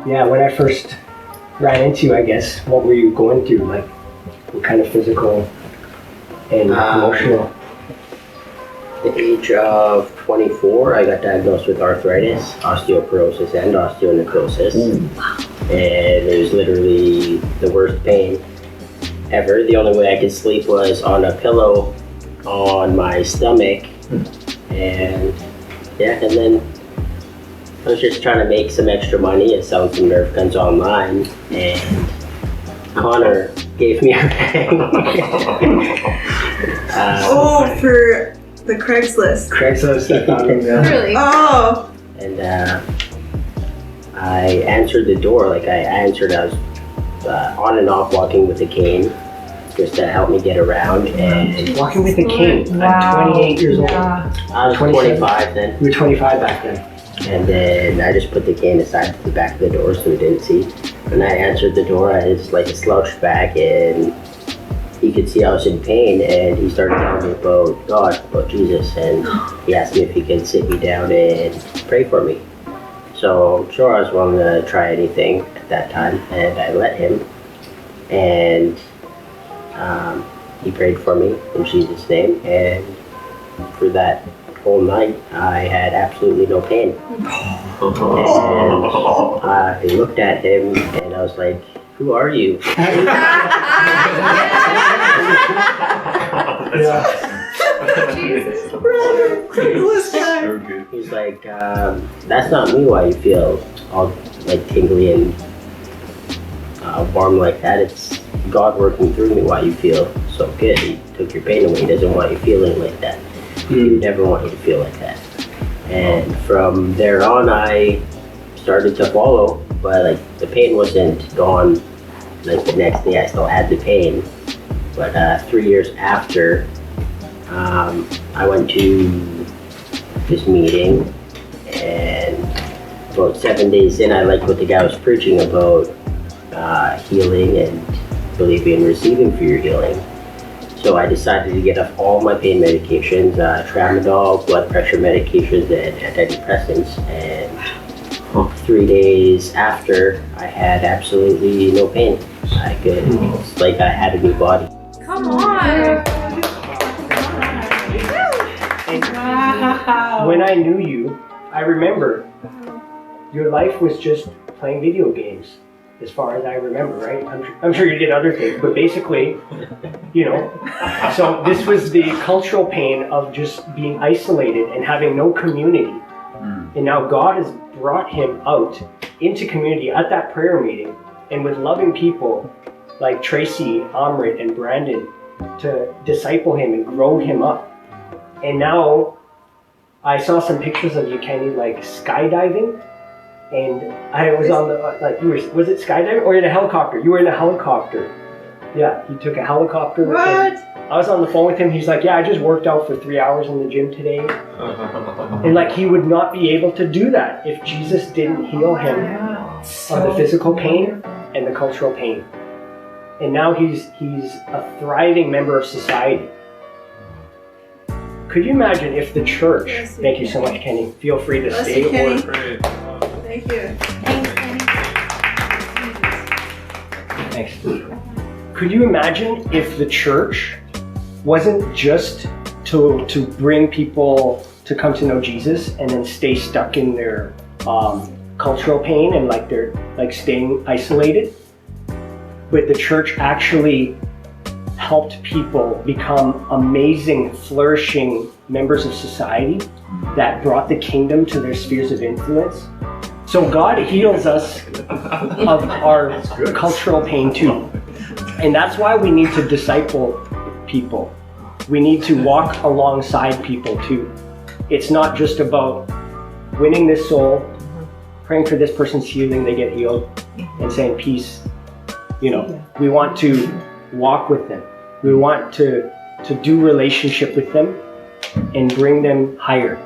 Yeah, when I first ran into you, I guess, what were you going through? Like, what kind of physical and emotional? At the age of 24, I got diagnosed with arthritis, osteoporosis, and osteonecrosis. And it was literally the worst pain ever. The only way I could sleep was on a pillow on my stomach. And then I was just trying to make some extra money and sell some Nerf guns online. And Connor gave me a bang. For the Craigslist. Craigslist, I found him, yeah. Really? Oh! And I answered the door, I was on and off walking with a cane just to help me get around. And Walking with a cane. Wow. I'm 28 years old. Yeah. I was 25 then. You were 25 back then. And then I just put the cane aside to the back of the door so he didn't see. When I answered the door, I just slouched back, and he could see I was in pain, and he started telling me about God, about Jesus, and he asked me if he could sit me down and pray for me. So sure, I was willing to try anything at that time, and I let him. And he prayed for me in Jesus' name, and for that whole night, I had absolutely no pain. And I looked at him, and I was like, "Who are you?" Jesus, brother, Craigslist guy. He's like, "That's not me. Why you feel all tingly and warm like that? It's God working through me. Why you feel so good? He took your pain away. He doesn't want you feeling like that. He would never want you to feel like that." And from there on, I started to follow, but the pain wasn't gone. The next day, I still had the pain. But 3 years after, I went to this meeting, and about 7 days in, I liked what the guy was preaching about healing and believing and receiving for your healing. So I decided to get off all my pain medications, tramadol, blood pressure medications, and antidepressants. And 3 days after, I had absolutely no pain. It's like I had a new body. Come on. Wow. When I knew you, I remember your life was just playing video games, as far as I remember, right? I'm sure you did other things, but basically, so this was the cultural pain of just being isolated and having no community. And now God has brought him out into community at that prayer meeting, and with loving people like Tracy, Amrit, and Brandon to disciple him and grow him up. And now I saw some pictures of you, Kenny, skydiving. And I was on the, was it skydiving or in a helicopter? You were in a helicopter. Yeah, he took a helicopter. What? I was on the phone with him. He's like, yeah, I just worked out for 3 hours in the gym today. And he would not be able to do that if Jesus didn't heal him of the physical pain and the cultural pain. And now he's a thriving member of society. Could you imagine if the church, thank you so much, Kenny. Feel free to stay. Kenny. Thank you. Thanks. Could you imagine if the church wasn't just to bring people to come to know Jesus and then stay stuck in their cultural pain and they're staying isolated, but the church actually helped people become amazing, flourishing members of society that brought the kingdom to their spheres of influence? So God heals us of our cultural pain too. And that's why we need to disciple people. We need to walk alongside people too. It's not just about winning this soul, praying for this person's healing, they get healed, and saying peace. We want to walk with them. We want to do relationship with them and bring them higher.